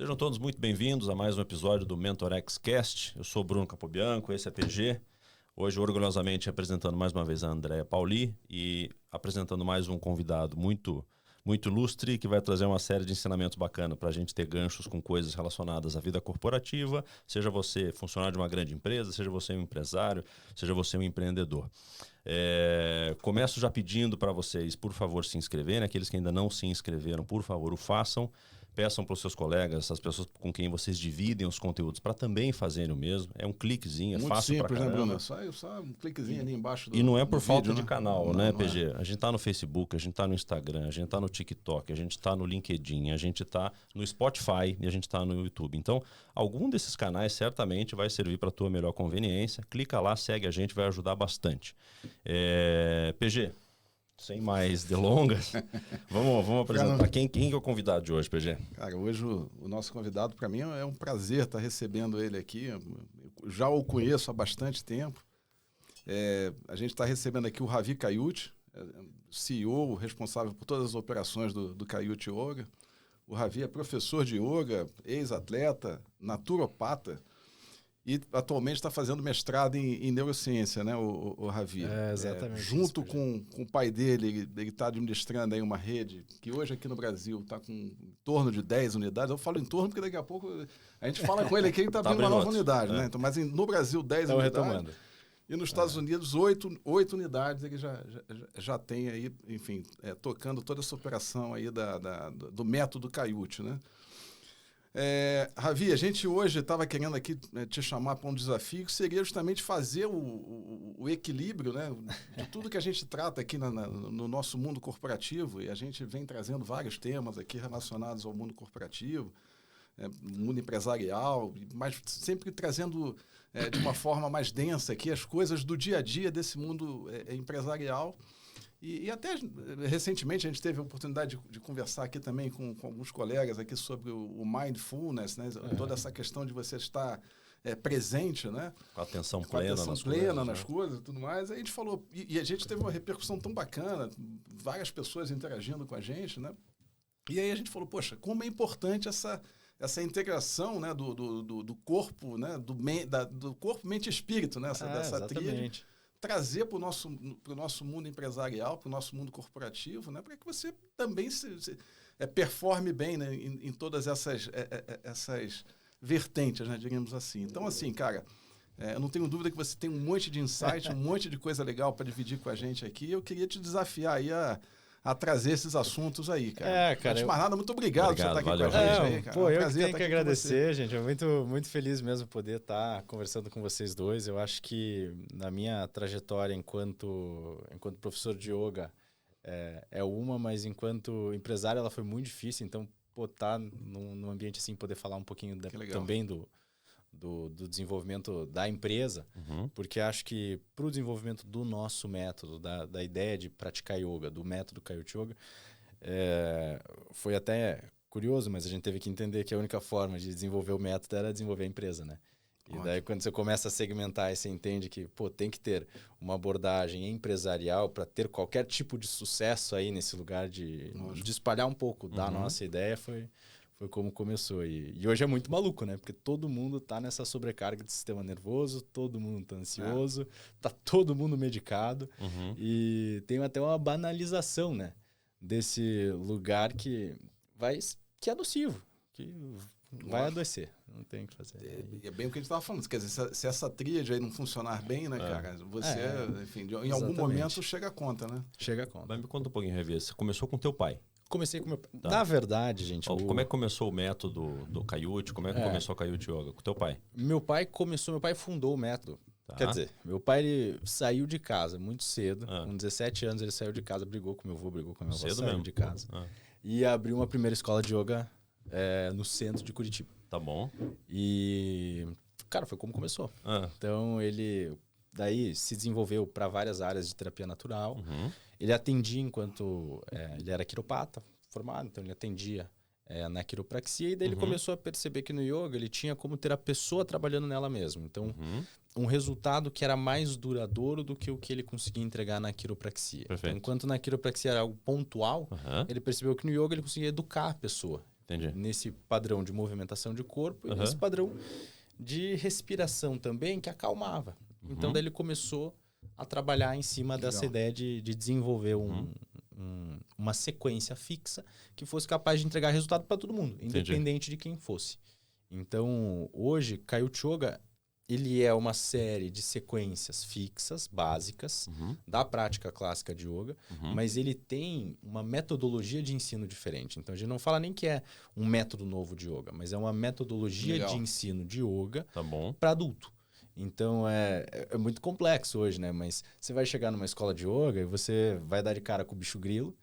Sejam todos muito bem-vindos a mais um episódio do MentorX Cast. Eu sou o Bruno Capobianco, esse é PG. Hoje, orgulhosamente, apresentando mais uma vez a Andréa Pauli e apresentando mais um convidado muito ilustre que vai trazer uma série de ensinamentos bacanas para a gente ter ganchos com coisas relacionadas à vida corporativa, seja você funcionário de uma grande empresa, seja você um empresário, seja você um empreendedor. Começo já pedindo para vocês, por favor, se inscreverem. Aqueles que ainda não se inscreveram, por favor, o façam. Peçam para os seus colegas, as pessoas com quem vocês dividem os conteúdos, para também fazerem o mesmo. É um cliquezinho, é fácil para caramba. Muito simples, né, Bruno? Só um cliquezinho ali embaixo do E não é por falta vídeo, de canal, não, né, não PG? É. A gente tá no Facebook, a gente tá no Instagram, a gente tá no TikTok, a gente tá no LinkedIn, a gente tá no Spotify e a gente tá no YouTube. Então, algum desses canais certamente vai servir para a tua melhor conveniência. Clica lá, segue a gente, vai ajudar bastante. PG, sem mais delongas, vamos apresentar. Quem é o convidado de hoje, PG? Cara, hoje o nosso convidado, para mim, é um prazer estar recebendo ele aqui. Eu já o conheço há bastante tempo. A gente está recebendo aqui o Ravi Kayut, CEO, responsável por todas as operações do Kayut Yoga. O Ravi é professor de yoga, ex-atleta, naturopata e atualmente está fazendo mestrado em neurociência, né, o Ravi? Exatamente. Junto com o pai dele, ele está administrando aí uma rede que hoje aqui no Brasil está com em torno de 10 unidades. Eu falo em torno porque daqui a pouco a gente fala com ele aqui, ele está abrindo uma nova unidade, né? Então, mas no Brasil, 10 unidades. Retomando. E nos Estados Unidos, 8 unidades ele já tem aí, enfim, tocando toda essa operação aí do método Kayut, né? Ravi, a gente hoje estava querendo aqui te chamar para um desafio que seria justamente fazer o equilíbrio, né, de tudo que a gente trata aqui no nosso mundo corporativo, e a gente vem trazendo vários temas aqui relacionados ao mundo corporativo, mundo empresarial, mas sempre trazendo de uma forma mais densa aqui as coisas do dia a dia desse mundo empresarial. E até recentemente a gente teve a oportunidade de conversar aqui também com alguns colegas aqui sobre o mindfulness, né? Toda essa questão de você estar presente, né? Com atenção plena nas coisas e tudo mais. Aí a gente falou, e a gente teve uma repercussão tão bacana, várias pessoas interagindo com a gente, né? E aí a gente falou, poxa, como é importante essa integração, né, do corpo, né, do corpo, mente e espírito, né, dessa tríade. Trazer para o nosso mundo empresarial, para o nosso mundo corporativo, né, para que você também performe bem, né, em todas essas vertentes, né, digamos assim. Então, assim, cara, eu não tenho dúvida que você tem um monte de insight, um monte de coisa legal para dividir com a gente aqui. Eu queria te desafiar aí a trazer esses assuntos aí, cara. Cara, antes de mais nada, muito obrigado por você estar aqui com a gente aí, cara. Pô, eu que tenho que agradecer, gente. É muito feliz mesmo poder estar conversando com vocês dois. Eu acho que na minha trajetória enquanto professor de yoga mas enquanto empresário ela foi muito difícil. Então, estar num ambiente assim, poder falar um pouquinho também do desenvolvimento da empresa, porque acho que para o desenvolvimento do nosso método, da ideia de praticar yoga, do método Kayut Yoga, foi até curioso, mas a gente teve que entender que a única forma de desenvolver o método era desenvolver a empresa, né? E daí quando você começa a segmentar e você entende que tem que ter uma abordagem empresarial para ter qualquer tipo de sucesso aí nesse lugar de espalhar um pouco da nossa ideia, foi como começou. E hoje é muito maluco, né? Porque todo mundo tá nessa sobrecarga de sistema nervoso, todo mundo tá ansioso, tá todo mundo medicado. E tem até uma banalização, né? Desse lugar que é nocivo, que vai adoecer. Não tem o que fazer. É bem o que a gente estava falando. Quer dizer, se essa tríade aí não funcionar bem, né, cara? Você, enfim, em algum momento chega a conta, né? Chega a conta. Mas me conta um pouquinho, Ravi. Você começou com teu pai. Comecei com meu pai. Na verdade, gente... Como é que começou o método do Kayut? Como é que começou o Kayut Yoga? Com teu pai? Meu pai fundou o método. Tá. Quer dizer, meu pai ele saiu de casa muito cedo. Com 17 anos ele saiu de casa, brigou com meu avô, brigou com meu avô, saiu de casa. E abriu uma primeira escola de yoga no centro de Curitiba. Tá bom. E, cara, foi como começou. Então ele... Daí se desenvolveu para várias áreas de terapia natural. Ele atendia enquanto ele era quiropata formado, então ele atendia na quiropraxia. E daí ele começou a perceber que no yoga ele tinha como ter a pessoa trabalhando nela mesmo. Então, um resultado que era mais duradouro do que o que ele conseguia entregar na quiropraxia. Então, enquanto na quiropraxia era algo pontual, ele percebeu que no yoga ele conseguia educar a pessoa. Entendi. Nesse padrão de movimentação de corpo e nesse padrão de respiração também, que acalmava. Então, daí ele começou a trabalhar em cima dessa ideia de desenvolver uma sequência fixa que fosse capaz de entregar resultado para todo mundo, independente de quem fosse. Então, hoje, Kaiut Yoga, ele é uma série de sequências fixas, básicas, da prática clássica de yoga, mas ele tem uma metodologia de ensino diferente. Então, a gente não fala nem que é um método novo de yoga, mas é uma metodologia de ensino de yoga para adulto. Então, é muito complexo hoje, né? Mas você vai chegar numa escola de yoga e você vai dar de cara com o bicho grilo.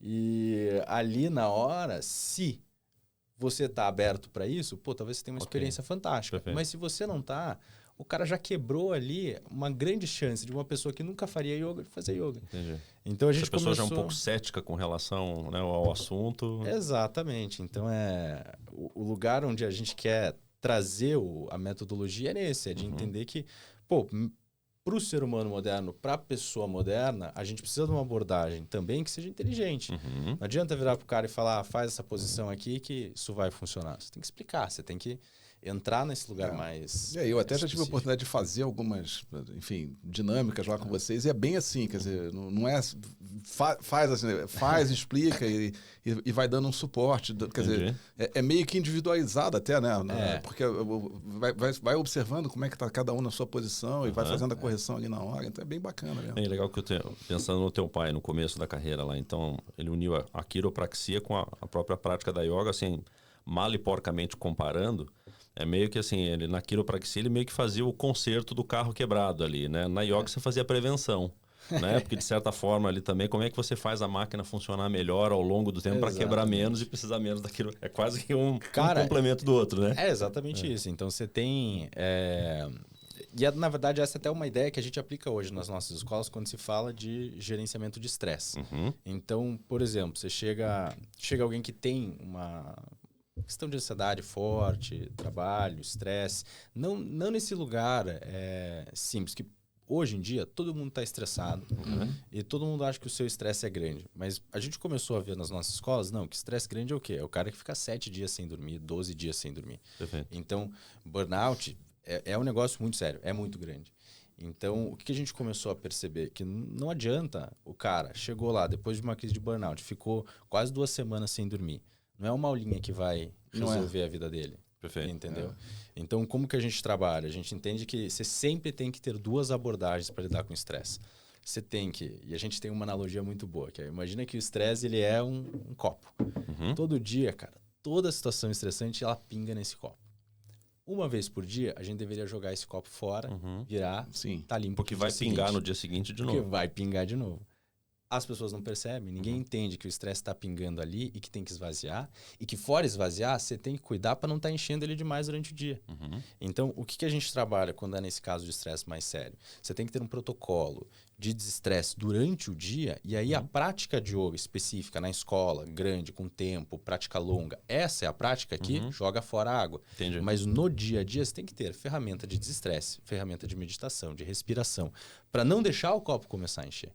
E ali na hora, se você tá aberto para isso, talvez você tenha uma experiência fantástica. Perfeito. Mas se você não tá, o cara já quebrou ali uma grande chance de uma pessoa que nunca faria yoga de fazer yoga. Entendi. Então a gente a pessoa já é um pouco cética com relação, né, ao assunto. Exatamente. Então o lugar onde a gente quer trazer a metodologia é nesse, é de entender que, para o ser humano moderno, para a pessoa moderna, a gente precisa de uma abordagem também que seja inteligente. Não adianta virar para o cara e falar, faz essa posição aqui que isso vai funcionar. Você tem que explicar, você tem que entrar nesse lugar mais eu até já tive a específico. oportunidade de fazer algumas, enfim, dinâmicas lá com vocês, e é bem assim, quer dizer, não é faz assim, faz, explica e vai dando um suporte, quer dizer, é meio que individualizado até, né? Porque vai observando como é que está cada um na sua posição e vai fazendo a correção ali na hora, então é bem bacana mesmo. É legal que pensando no teu pai, no começo da carreira lá, então ele uniu a quiropraxia com a própria prática da yoga, assim, mal e porcamente comparando. É meio que assim, ele na quiropraxia ele meio que fazia o conserto do carro quebrado ali, né? Na yoga você fazia a prevenção, né? Porque de certa forma ali também, como é que você faz a máquina funcionar melhor ao longo do tempo para quebrar menos e precisar menos daquilo? É quase que um complemento do outro, né? É exatamente isso. Então você tem... E na verdade essa é até uma ideia que a gente aplica hoje nas nossas escolas quando se fala de gerenciamento de estresse. Então, por exemplo, você chega alguém que tem uma questão de ansiedade forte, trabalho, estresse, não nesse lugar simples, que hoje em dia todo mundo está estressado e todo mundo acha que o seu estresse é grande, mas a gente começou a ver nas nossas escolas, não, que estresse grande é o quê? É o cara que fica 7 dias sem dormir, 12 dias sem dormir. Perfeito. Então, burnout é um negócio muito sério, é muito grande. Então, o que a gente começou a perceber? Que não adianta o cara, chegou lá depois de uma crise de burnout, ficou quase 2 semanas sem dormir. Não é uma aulinha que vai resolver a vida dele. Perfeito. Entendeu? Então, como que a gente trabalha? A gente entende que você sempre tem que ter 2 abordagens para lidar com estresse. Você tem que... E a gente tem uma analogia muito boa, que imagina que o estresse ele é um copo. Todo dia, cara, toda situação estressante, ela pinga nesse copo. Uma vez por dia, a gente deveria jogar esse copo fora, virar, tá limpo. Porque vai pingar no dia seguinte de novo. Porque vai pingar de novo. As pessoas não percebem, ninguém entende que o estresse está pingando ali e que tem que esvaziar. E que fora esvaziar, você tem que cuidar para não estar enchendo ele demais durante o dia. Então, o que a gente trabalha quando é nesse caso de estresse mais sério? Você tem que ter um protocolo de desestresse durante o dia e aí a prática de yoga específica na escola, grande, com tempo, prática longa, essa é a prática que joga fora a água. Entendi. Mas no dia a dia você tem que ter ferramenta de desestresse, ferramenta de meditação, de respiração, para não deixar o copo começar a encher.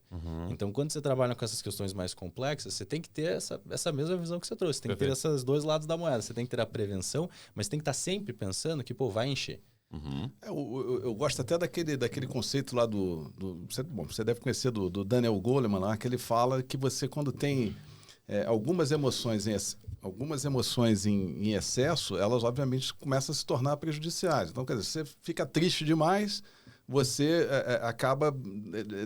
Então, quando você trabalha com essas questões mais complexas, você tem que ter essa mesma visão que você trouxe. Você tem que ter esses 2 lados da moeda. Você tem que ter a prevenção, mas tem que estar sempre pensando que, vai encher. Eu gosto até daquele conceito lá você deve conhecer do Daniel Goleman lá, que ele fala que você, quando tem algumas emoções em excesso, elas obviamente começam a se tornar prejudiciais. Então, quer dizer, você fica triste demais, você acaba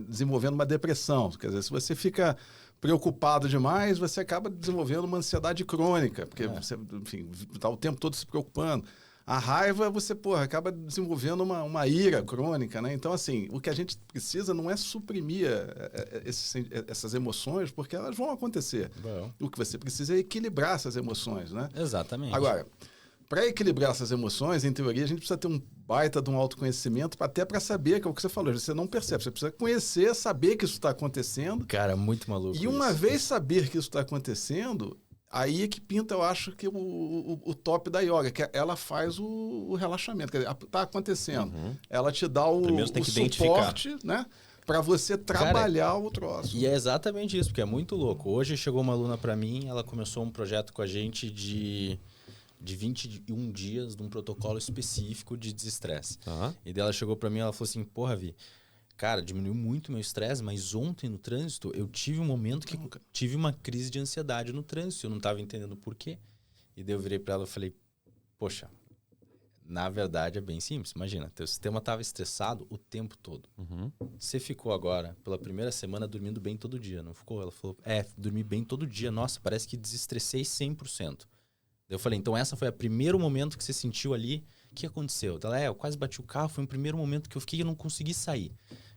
desenvolvendo uma depressão. Quer dizer, se você fica preocupado demais, você acaba desenvolvendo uma ansiedade crônica, porque você, enfim, está o tempo todo se preocupando. A raiva, você acaba desenvolvendo uma ira crônica, né? Então, assim, o que a gente precisa não é suprimir essas emoções, porque elas vão acontecer. Bom. O que você precisa é equilibrar essas emoções, né? Exatamente. Agora, para equilibrar essas emoções, em teoria, a gente precisa ter um baita de um autoconhecimento até para saber, que é o que você falou, você não percebe, você precisa conhecer, saber que isso está acontecendo. Cara, muito maluco. E uma vez saber que isso está acontecendo... Aí é que pinta, eu acho, que o top da yoga, que ela faz o relaxamento. Quer dizer, está acontecendo. Ela te dá o Primeiro você tem que suporte, né? para você trabalhar o troço. E é exatamente isso, porque é muito louco. Hoje chegou uma aluna para mim, ela começou um projeto com a gente de 21 dias de um protocolo específico de desestresse. E daí ela chegou para mim e ela falou assim, porra, Vi, cara, diminuiu muito meu estresse, mas ontem no trânsito eu tive um momento que tive uma crise de ansiedade no trânsito, eu não estava entendendo por quê. E daí eu virei para ela e falei, poxa, na verdade é bem simples. Imagina, teu sistema estava estressado o tempo todo. Você ficou agora, pela primeira semana, dormindo bem todo dia, não ficou? Ela falou, dormi bem todo dia. Nossa, parece que desestressei 100%. Eu falei, então essa foi o primeiro momento que você sentiu ali. O que aconteceu? Ela, eu quase bati o carro, foi o primeiro momento que eu fiquei e eu não consegui sair.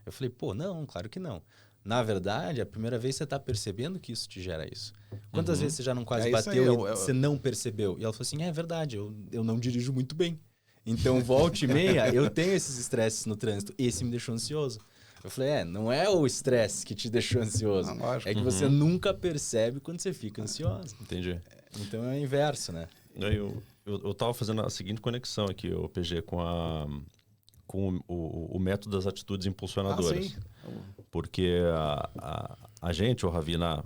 Eu falei, pô, não, claro que não. Na verdade, a primeira vez você está percebendo que isso te gera isso. Quantas vezes você já não quase bateu e você não percebeu? E ela falou assim, é verdade, eu não dirijo muito bem. Então, volta e meia, eu tenho esses estresses no trânsito. Esse me deixou ansioso. Eu falei, não é o estresse que te deixou ansioso. É que você nunca percebe quando você fica ansioso. Entendi. Então, é o inverso, né? Eu tava fazendo a seguinte conexão aqui, o PG, com o método das atitudes impulsionadoras. Sim. Porque a gente, o Ravi, na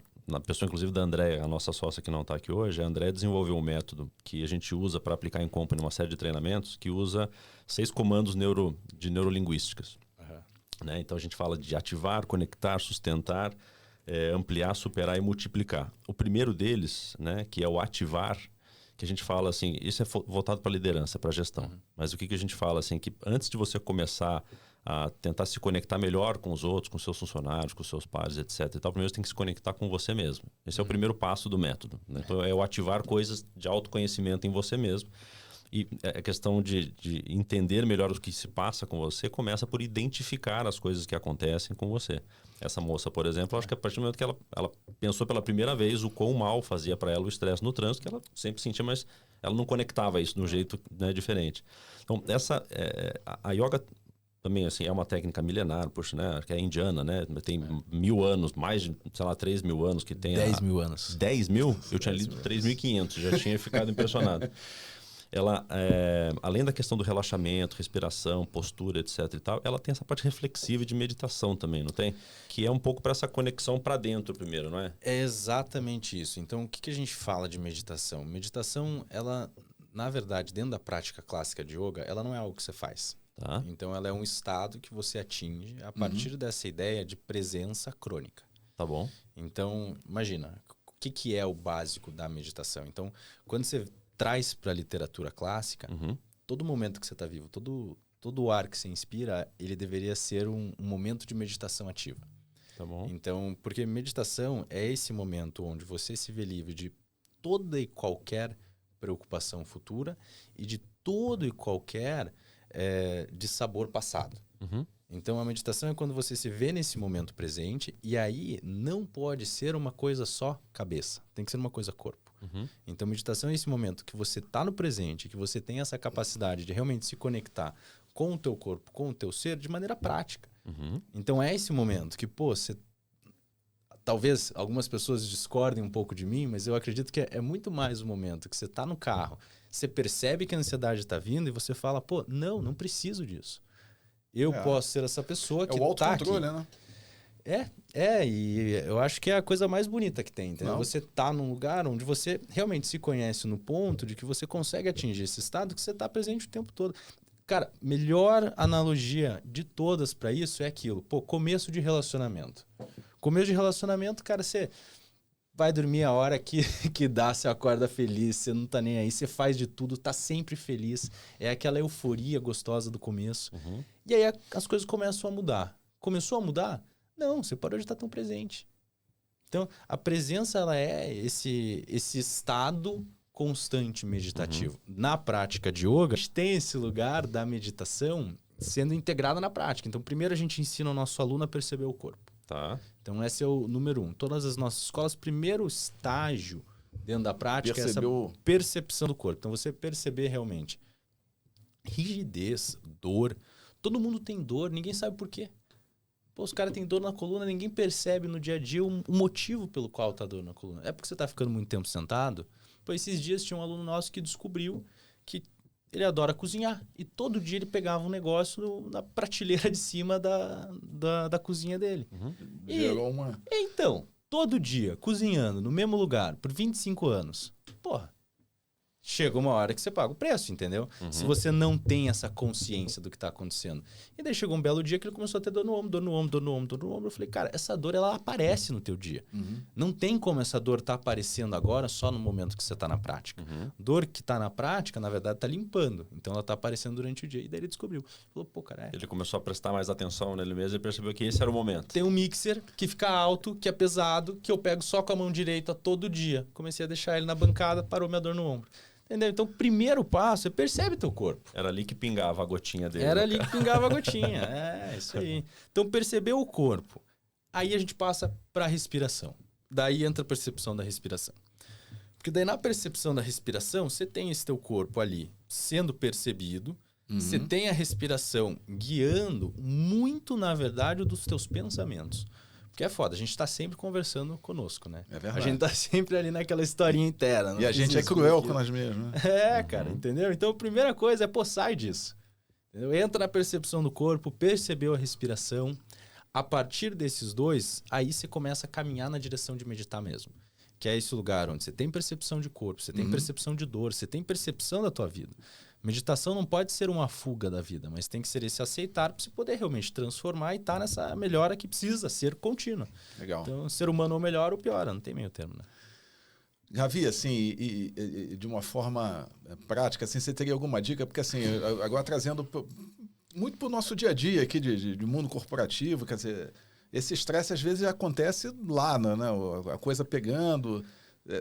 pessoa inclusive da Andréia, a nossa sócia que não está aqui hoje, a Andréia desenvolveu um método que a gente usa para aplicar em company uma série de treinamentos, que usa 6 comandos de neurolinguísticas. Né? Então a gente fala de ativar, conectar, sustentar, ampliar, superar e multiplicar. O primeiro deles, né, que é o ativar, que a gente fala assim, isso é voltado para liderança, para gestão. Mas o que a gente fala assim, que antes de você começar a tentar se conectar melhor com os outros, com seus funcionários, com seus pares, etc. E tal, primeiro você tem que se conectar com você mesmo. Esse é o primeiro passo do método. Né? Então, é o ativar coisas de autoconhecimento em você mesmo. E a questão de entender melhor o que se passa com você começa por identificar as coisas que acontecem com você. Essa moça, por exemplo, acho que a partir do momento que ela pensou pela primeira vez o quão mal fazia para ela o estresse no trânsito, que ela sempre sentia, mas ela não conectava isso de um jeito, né, diferente. Então, a yoga também, assim, é uma técnica milenar, poxa, né? Que é indiana, né? Tem 1000 anos, mais de, sei lá, 3.000 anos que tem. 10 mil anos. 10 mil? Eu tinha lido 3.500, já tinha ficado impressionado. Ela, além da questão do relaxamento, respiração, postura, etc e tal, ela tem essa parte reflexiva de meditação também, não tem? Que é um pouco para essa conexão para dentro primeiro, não é? É exatamente isso. Então, o que a gente fala de meditação? Meditação, ela, na verdade, dentro da prática clássica de yoga, ela não é algo que você faz. Tá. Então, ela é um estado que você atinge a partir dessa ideia de presença crônica. Tá bom. Então, imagina, o que é o básico da meditação? Então, quando você traz para a literatura clássica, todo momento que você está vivo, todo o ar que você inspira, ele deveria ser um momento de meditação ativa. Tá bom. Então, porque meditação é esse momento onde você se vê livre de toda e qualquer preocupação futura e de todo e qualquer de sabor passado. Então, a meditação é quando você se vê nesse momento presente e aí não pode ser uma coisa só cabeça, tem que ser uma coisa corpo. Então, meditação é esse momento que você está no presente, que você tem essa capacidade de realmente se conectar com o teu corpo, com o teu ser, de maneira prática. Então, é esse momento que, você... Talvez algumas pessoas discordem um pouco de mim, mas eu acredito que é muito mais o momento que você está no carro, você percebe que a ansiedade está vindo e você fala, não preciso disso. Eu posso ser essa pessoa que está aqui. É o autocontrole, né? E eu acho que é a coisa mais bonita que tem, entendeu? Você tá num lugar onde você realmente se conhece no ponto de que você consegue atingir esse estado que você tá presente o tempo todo. Cara, melhor analogia de todas para isso é aquilo. Começo de relacionamento. Começo de relacionamento, cara, você vai dormir a hora que dá, você acorda feliz, você não tá nem aí, você faz de tudo, tá sempre feliz. É aquela euforia gostosa do começo. E aí as coisas começam a mudar. Começou a mudar? Não, você parou de estar tão presente. Então, a presença ela é esse estado constante meditativo. Na prática de yoga, a gente tem esse lugar da meditação sendo integrada na prática. Então, primeiro a gente ensina o nosso aluno a perceber o corpo. Tá. Então, esse é o número 1. Todas as nossas escolas, primeiro estágio dentro da prática é essa percepção do corpo. Então, você perceber realmente rigidez, dor. Todo mundo tem dor, ninguém sabe por quê. Os caras têm dor na coluna, ninguém percebe no dia a dia o motivo pelo qual tá dor na coluna. É porque você tá ficando muito tempo sentado? Esses dias tinha um aluno nosso que descobriu que ele adora cozinhar. E todo dia ele pegava um negócio na prateleira de cima da cozinha dele. Gerou uma... Então, todo dia, cozinhando no mesmo lugar, por 25 anos, porra, chega uma hora que você paga o preço, entendeu? Se você não tem essa consciência do que está acontecendo. E daí chegou um belo dia que ele começou a ter dor no ombro, dor no ombro, dor no ombro, dor no ombro. Eu falei, cara, essa dor, ela aparece no teu dia. Não tem como essa dor estar aparecendo agora só no momento que você está na prática. Dor que está na prática, na verdade, está limpando. Então, ela está aparecendo durante o dia. E daí ele descobriu. Falou, pô, cara, Ele começou a prestar mais atenção nele mesmo e percebeu que esse era o momento. Tem um mixer que fica alto, que é pesado, que eu pego só com a mão direita todo dia. Comecei a deixar ele na bancada, parou minha dor no ombro. Entendeu? Então, o primeiro passo é percebe teu corpo. Era ali que pingava a gotinha dele. Era ali que pingava a gotinha. É, isso aí. Então, percebeu o corpo. Aí a gente passa para a respiração. Daí entra a percepção da respiração. Porque daí na percepção da respiração, você tem esse teu corpo ali sendo percebido, você tem a respiração guiando muito, na verdade, dos teus pensamentos. Porque é foda, a gente tá sempre conversando conosco, né? É verdade. A gente tá sempre ali naquela historinha interna. E a gente é cruel com nós mesmos, né? É, cara, entendeu? Então a primeira coisa é, pô, sai disso. Entendeu? Entra na percepção do corpo, percebeu a respiração. A partir desses dois, aí você começa a caminhar na direção de meditar mesmo. Que é esse lugar onde você tem percepção de corpo, você tem percepção de dor, você tem percepção da tua vida. Meditação não pode ser uma fuga da vida, mas tem que ser esse aceitar para você poder realmente transformar e estar nessa melhora que precisa ser contínua. Legal. Então, ser humano ou melhora ou piora, não tem meio termo, né? Ravi, assim, e de uma forma prática, assim, você teria alguma dica? Porque, assim, agora trazendo muito para o nosso dia a dia aqui de mundo corporativo, quer dizer, esse estresse às vezes acontece lá, né? A coisa pegando...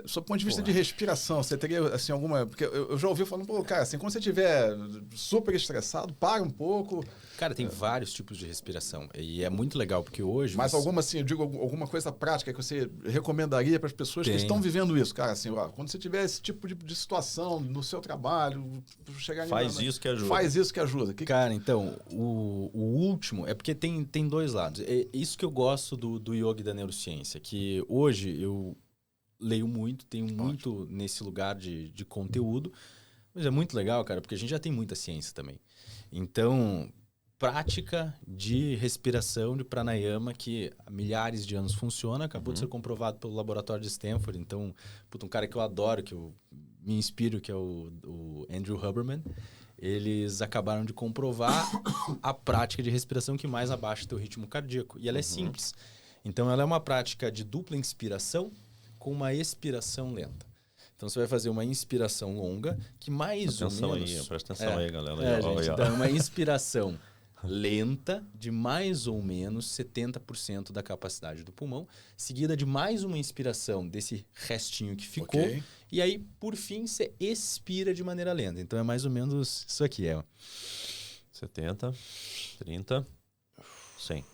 Sob o ponto de vista de respiração, você teria assim, alguma... Porque eu já ouvi falando, pô, cara, assim, quando você estiver super estressado, para um pouco. Cara, tem vários tipos de respiração. E é muito legal, porque hoje... Mas alguma, assim, eu digo, alguma coisa prática que você recomendaria para as pessoas que estão vivendo isso? Cara, assim, ó, quando você tiver esse tipo de situação no seu trabalho, chegar Faz isso que ajuda. Faz isso que ajuda. Cara, então, o último... É porque tem dois lados. É isso que eu gosto do yoga e da neurociência, que hoje eu... leio muito, tenho muito nesse lugar de conteúdo, mas é muito legal, cara, porque a gente já tem muita ciência também. Então, prática de respiração de pranayama, que há milhares de anos funciona, acabou de ser comprovado pelo laboratório de Stanford. Então, um cara que eu adoro, que eu me inspiro, que é o Andrew Huberman, eles acabaram de comprovar a prática de respiração que mais abaixa o teu ritmo cardíaco. E ela é simples. Então, ela é uma prática de dupla inspiração com uma expiração lenta. Então, você vai fazer uma inspiração longa, que mais ou menos... Presta atenção aí, galera. Gente, então, uma inspiração lenta, de mais ou menos 70% da capacidade do pulmão, seguida de mais uma inspiração desse restinho que ficou, e aí, por fim, você expira de maneira lenta. Então, é mais ou menos isso aqui. 70, 30, 100.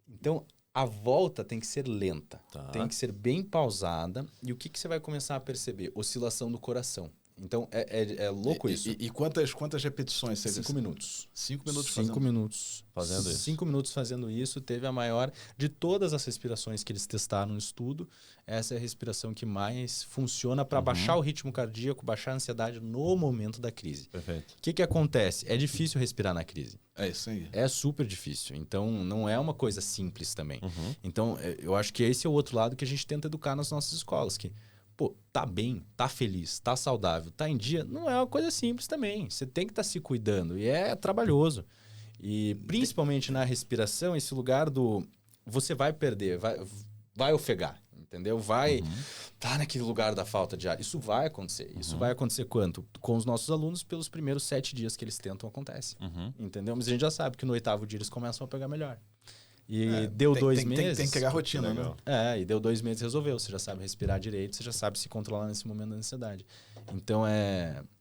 Então, a volta tem que ser lenta, Tá. tem que ser bem pausada. E o que você vai começar a perceber? Oscilação do coração. Então, é louco isso. E quantas repetições? 5 minutos. 5 minutos 5 minutos fazendo isso. 5 minutos fazendo isso. Teve a maior de todas as respirações que eles testaram no estudo. Essa é a respiração que mais funciona para baixar o ritmo cardíaco, baixar a ansiedade no momento da crise. Perfeito. O que acontece? É difícil respirar na crise. É isso aí. É super difícil. Então, não é uma coisa simples também. Então, eu acho que esse é o outro lado que a gente tenta educar nas nossas escolas, que pô, tá bem, tá feliz, tá saudável, tá em dia, não é uma coisa simples também. Você tem que estar se cuidando e é trabalhoso. E principalmente na respiração, esse lugar do você vai perder, vai ofegar, entendeu? Vai tá naquele lugar da falta de ar. Isso vai acontecer. Isso vai acontecer quanto? Com os nossos alunos, pelos primeiros 7 dias que eles tentam, acontece. Entendeu? Mas a gente já sabe que no 8º dia eles começam a pegar melhor. E deu 2 meses... Tem que criar rotina, né? E deu 2 meses e resolveu. Você já sabe respirar direito, você já sabe se controlar nesse momento da ansiedade. Então,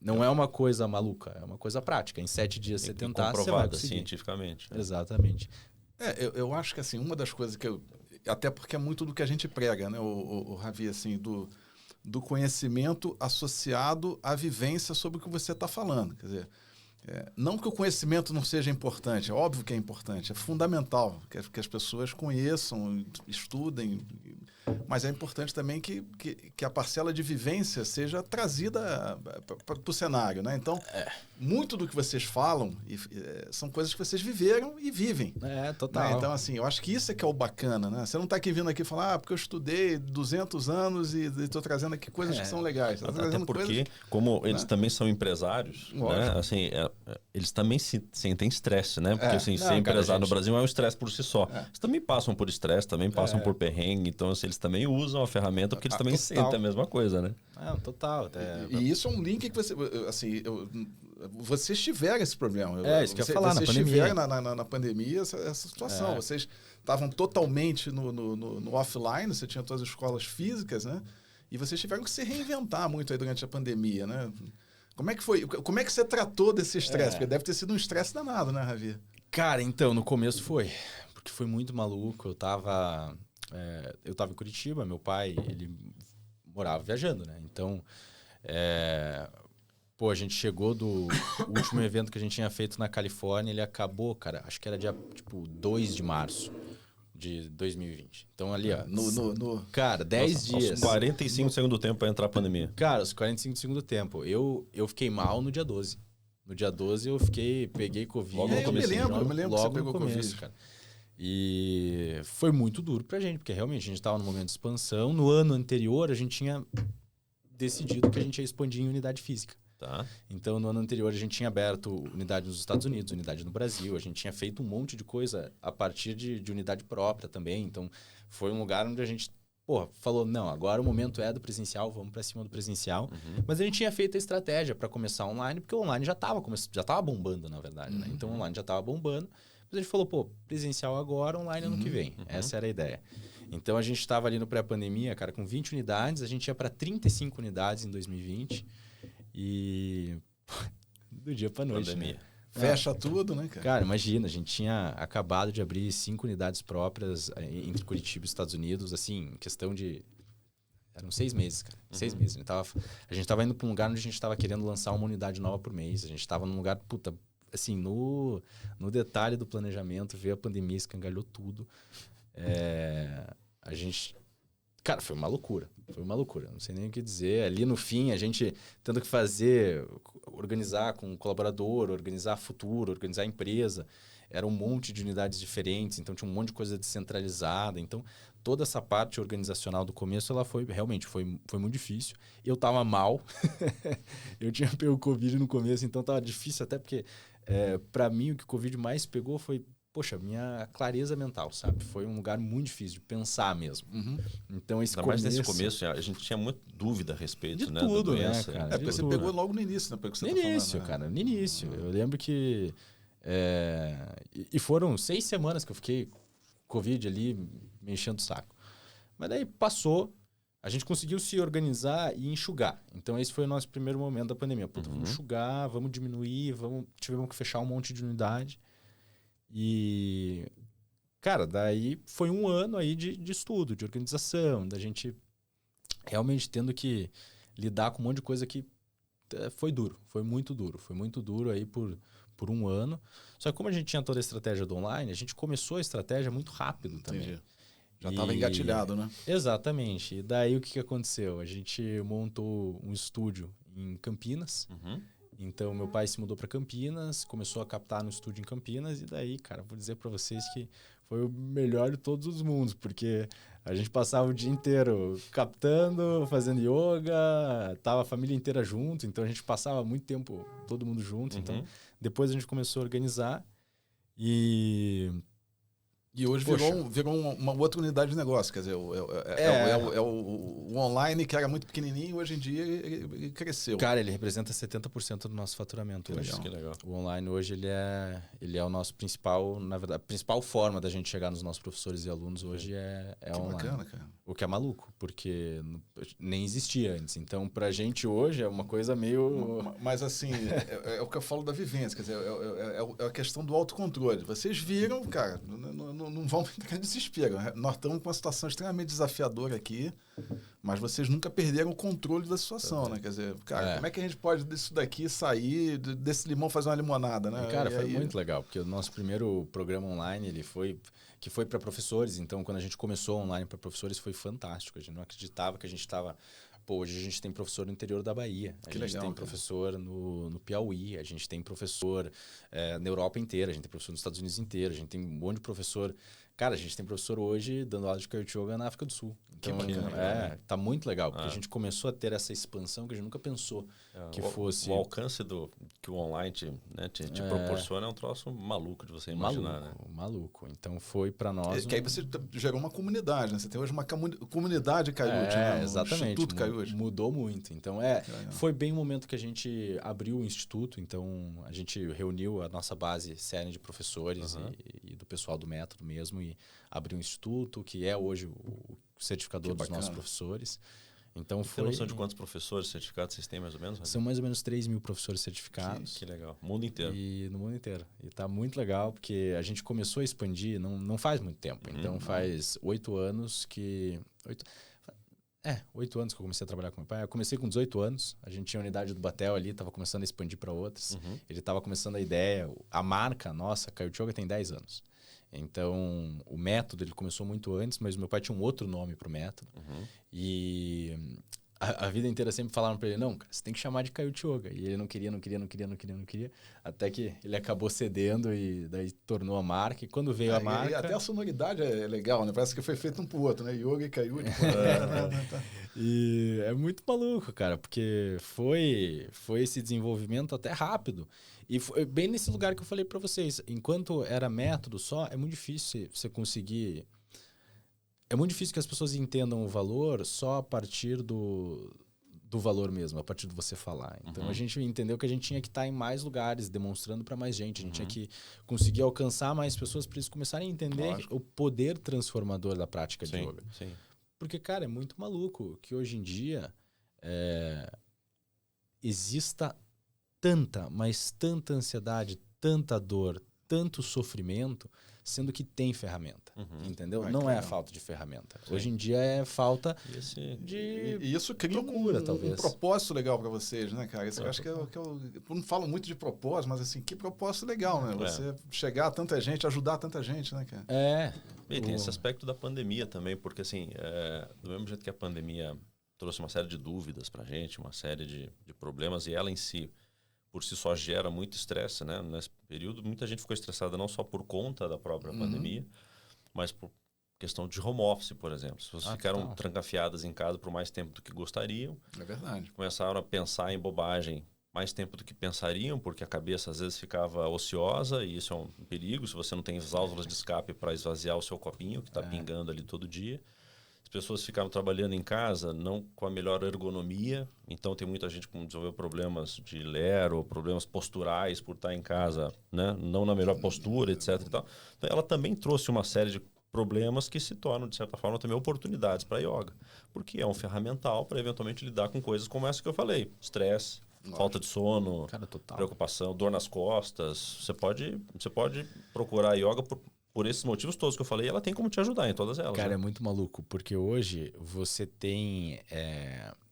não é uma coisa maluca, é uma coisa prática. Em 7 dias você tentar, você vai conseguir. Cientificamente. Exatamente. Eu acho que, assim, uma das coisas que até porque é muito do que a gente prega, né, o Ravi, assim, do conhecimento associado à vivência sobre o que você está falando. Quer dizer, não que o conhecimento não seja importante, é óbvio que é importante, é fundamental que as pessoas conheçam, estudem, Mas é importante também que a parcela de vivência seja trazida para o cenário, né? Então, muito do que vocês falam são coisas que vocês viveram e vivem. Total. Né? Então, assim, eu acho que isso é que é o bacana, né? Você não está aqui vindo aqui falar, porque eu estudei 200 anos e estou trazendo aqui coisas que são legais. Até porque, como eles também são empresários, né? Assim, eles também sentem estresse, né? Porque assim, ser empresário no Brasil é um estresse por si só. Eles também passam por estresse, também passam por perrengue, então assim, eles também usam a ferramenta porque eles também sentem a mesma coisa, né? Total. E isso é um link que você... Assim, vocês tiveram esse problema. Isso que eu ia falar, vocês na pandemia. tiveram na pandemia essa situação. Vocês estavam totalmente no offline, você tinha todas as escolas físicas, né? E vocês tiveram que se reinventar muito aí durante a pandemia, né? Como é que foi? Como é que você tratou desse estresse? Porque deve ter sido um estresse danado, né, Javier? Cara, então, no começo foi. Porque foi muito maluco. Eu tava em Curitiba, meu pai, ele morava viajando, né? Então, a gente chegou do último evento que a gente tinha feito na Califórnia, ele acabou, cara, acho que era dia, 2 de março de 2020. Então, ali, ó... Cara, 10 dias. Aos 45 do segundo tempo para entrar a pandemia. Cara, os 45 do segundo tempo. Eu fiquei mal no dia 12. No dia 12 eu peguei Covid. Logo no começo. Eu me lembro logo que você pegou no começo, Covid. Cara. E foi muito duro pra gente, porque realmente a gente estava no momento de expansão. No ano anterior, a gente tinha decidido que a gente ia expandir em unidade física. Tá. Então, no ano anterior, a gente tinha aberto unidade nos Estados Unidos, unidade no Brasil. A gente tinha feito um monte de coisa a partir de unidade própria também. Então, foi um lugar onde a gente falou, não, agora o momento é do presencial, vamos para cima do presencial. Mas a gente tinha feito a estratégia para começar online, porque o online já estava bombando, na verdade. Né? Então, o online já estava bombando. Mas a gente falou, presencial agora, online ano que vem. Essa era a ideia. Então, a gente estava ali no pré-pandemia, cara, com 20 unidades. A gente ia para 35 unidades em 2020. E do dia para noite, pandemia. Né? Fecha tudo, né, cara? Cara, imagina, a gente tinha acabado de abrir 5 unidades próprias entre Curitiba e Estados Unidos, assim, em questão de... Eram 6 meses, cara. 6 meses. A gente tava indo para um lugar onde a gente tava querendo lançar uma unidade nova por mês. A gente tava num lugar, assim, no detalhe do planejamento, veio a pandemia, escangalhou tudo. A gente... Cara, foi uma loucura. Foi uma loucura. Não sei nem o que dizer. Ali no fim, a gente tendo que organizar com o colaborador, organizar futuro, organizar a empresa. Era um monte de unidades diferentes, então tinha um monte de coisa descentralizada. Então, toda essa parte organizacional do começo, ela foi muito difícil. Eu tava mal. Eu tinha pego Covid no começo, então tava difícil até porque, para mim, o que o Covid mais pegou foi... minha clareza mental, sabe? Foi um lugar muito difícil de pensar mesmo. Então, esse Ainda mais nesse começo, a gente tinha muita dúvida a respeito, de né? tudo, da doença. né, cara? Porque você pegou logo no início, né? Pelo que você No início, falando, cara. No início. Eu lembro que... E foram 6 semanas que eu fiquei Covid ali, me enchendo o saco. Mas daí passou, a gente conseguiu se organizar e enxugar. Então, esse foi o nosso primeiro momento da pandemia. Vamos enxugar, vamos diminuir, tivemos que fechar um monte de unidade. E, cara, daí foi um ano aí de estudo, de organização, da gente realmente tendo que lidar com um monte de coisa que foi duro, foi muito duro aí por um ano. Só que como a gente tinha toda a estratégia do online, a gente começou a estratégia muito rápido também. Entendi. Já estava engatilhado, né? Exatamente. E daí o que aconteceu? A gente montou um estúdio em Campinas. Então, meu pai se mudou para Campinas, começou a captar no estúdio em Campinas. E daí, cara, vou dizer para vocês que foi o melhor de todos os mundos. Porque a gente passava o dia inteiro captando, fazendo yoga. Tava a família inteira junto. Então, a gente passava muito tempo todo mundo junto. Então, depois a gente começou a organizar. E hoje virou uma outra unidade de negócio. Quer dizer, o online, que era muito pequenininho, hoje em dia ele cresceu. Cara, ele representa 70% do nosso faturamento hoje. Que legal. O online hoje, ele é o nosso principal... Na verdade, a principal forma da gente chegar nos nossos professores e alunos hoje é online. Bacana, cara. O que é maluco, porque nem existia antes. Então, pra gente hoje é uma coisa meio... Mas assim, é o que eu falo da vivência. Quer dizer, é a questão do autocontrole. Vocês viram, cara... Não vão entrar em desespero. Nós estamos com uma situação extremamente desafiadora aqui, Mas vocês nunca perderam o controle da situação, né? Quer dizer, cara, como é que a gente pode disso daqui sair, desse limão fazer uma limonada, né? Cara, foi muito legal, porque o nosso primeiro programa online, ele foi para professores. Então, quando a gente começou online para professores, foi fantástico. A gente não acreditava que a gente estava... Pô, hoje a gente tem professor no interior da Bahia, a gente tem professor no Piauí, a gente tem professor na Europa inteira, a gente tem professor nos Estados Unidos inteiro, a gente tem um monte de professor... Cara, a gente tem professor hoje dando aula de Kaiut Yoga na África do Sul. Então, que bacana, tá muito legal, porque a gente começou a ter essa expansão que a gente nunca pensou que fosse... O alcance que o online te proporciona é um troço maluco de você imaginar, Maluco. Então, foi para nós... Que aí você gerou uma comunidade, né? Você tem hoje uma comunidade Kaiut, né? Exatamente. Instituto Kaiut. Mudou muito. Então, foi bem o momento que a gente abriu o instituto. Então, a gente reuniu a nossa base séria de professores e do pessoal do método mesmo e abriu um instituto, que é hoje o certificador dos nossos professores. Então, Tem noção de quantos professores certificados vocês têm, mais ou menos? São mais ou menos 3 mil professores certificados. Que legal. No mundo inteiro. E no mundo inteiro. E tá muito legal, porque a gente começou a expandir não faz muito tempo. Então, faz 8 anos que... 8 anos que eu comecei a trabalhar com meu pai. Eu comecei com 18 anos. A gente tinha a unidade do Batel ali, estava começando a expandir para outras. Ele estava começando a ideia. A marca nossa, Kaiut Yoga, tem 10 anos. Então, o método ele começou muito antes, mas o meu pai tinha um outro nome para o método. E a vida inteira sempre falaram para ele, não, cara, você tem que chamar de Kaiut Yoga. E ele não queria. Até que ele acabou cedendo e daí tornou a marca. E quando veio a marca... E até a sonoridade é legal, né? Parece que foi feito um pro outro, né? Yoga e Kaiut. E é muito maluco, cara, porque foi esse desenvolvimento até rápido. E foi bem nesse lugar que eu falei para vocês. Enquanto era método só, é muito difícil você conseguir... É muito difícil que as pessoas entendam o valor só a partir do valor mesmo, a partir de você falar. Então, a gente entendeu que a gente tinha que estar em mais lugares, demonstrando para mais gente. A gente tinha que conseguir alcançar mais pessoas para eles começarem a entender o poder transformador da prática de yoga. Sim. Porque, cara, é muito maluco que hoje em dia exista tanta, mas tanta ansiedade, tanta dor, tanto sofrimento, sendo que tem ferramenta, entendeu? Não é a falta de ferramenta. Sim. Hoje em dia é falta de E isso cria um propósito legal para vocês, né, cara? Isso eu acho que eu não falo muito de propósito, mas assim, que propósito legal, né? Você chegar a tanta gente, ajudar tanta gente, né, cara? E tem esse aspecto da pandemia também, porque assim, do mesmo jeito que a pandemia trouxe uma série de dúvidas pra gente, uma série de problemas, e ela em si, por si só, gera muito estresse, né? Nesse período, muita gente ficou estressada não só por conta da própria pandemia, mas por questão de home office, por exemplo. As pessoas ficaram trancafiadas em casa por mais tempo do que gostariam. É verdade. Começaram a pensar em bobagem mais tempo do que pensariam, porque a cabeça às vezes ficava ociosa, e isso é um perigo se você não tem válvulas de escape para esvaziar o seu copinho, que está pingando ali todo dia. As pessoas ficaram trabalhando em casa, não com a melhor ergonomia, então tem muita gente que desenvolveu problemas de lero, problemas posturais por estar em casa, né? Não na melhor postura, etc. E tal. Então, ela também trouxe uma série de problemas que se tornam, de certa forma, também oportunidades para a yoga, porque é um ferramental para eventualmente lidar com coisas como essa que eu falei, estresse, falta de sono, preocupação, dor nas costas. Você pode procurar a yoga por esses motivos todos que eu falei, ela tem como te ajudar em todas elas. Cara, né? É muito maluco, porque hoje você tem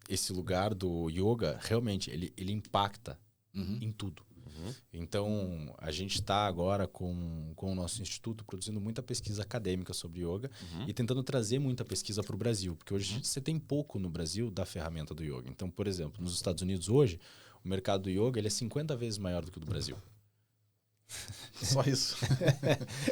esse lugar do yoga, realmente, ele impacta em tudo. Então, a gente está agora com o nosso instituto produzindo muita pesquisa acadêmica sobre yoga e tentando trazer muita pesquisa para o Brasil, porque hoje você tem pouco no Brasil da ferramenta do yoga. Então, por exemplo, nos Estados Unidos hoje, o mercado do yoga ele é 50 vezes maior do que o do Brasil. Só isso.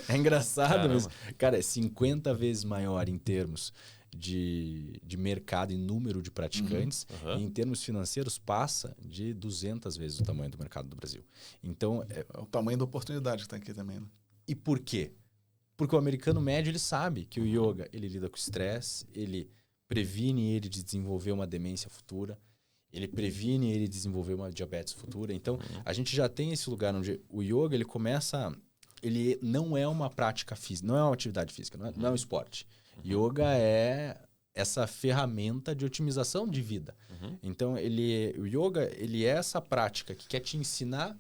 É engraçado, mas, cara, é 50 vezes maior em termos de mercado e número de praticantes, e em termos financeiros passa de 200 vezes o tamanho do mercado do Brasil. Então, é o tamanho da oportunidade que está aqui também, né? E por quê? Porque o americano médio ele sabe que o yoga ele lida com estresse, ele previne ele de desenvolver uma demência futura, ele previne ele desenvolver uma diabetes futura. Então, a gente já tem esse lugar onde o yoga ele começa... Ele não é uma prática física, não é uma atividade física, não é um esporte. Yoga é essa ferramenta de otimização de vida. Então, o yoga ele é essa prática que quer te ensinar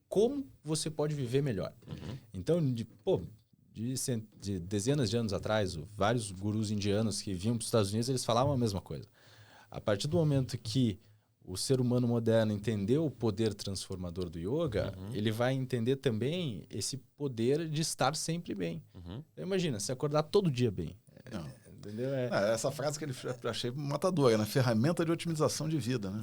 como você pode viver melhor. Então, de dezenas de anos atrás, vários gurus indianos que vinham para os Estados Unidos, eles falavam a mesma coisa. A partir do momento que o ser humano moderno entendeu o poder transformador do yoga, ele vai entender também esse poder de estar sempre bem. Então, imagina, se acordar todo dia bem. Entendeu? Essa frase que ele achei matadora, né? Ferramenta de otimização de vida, né?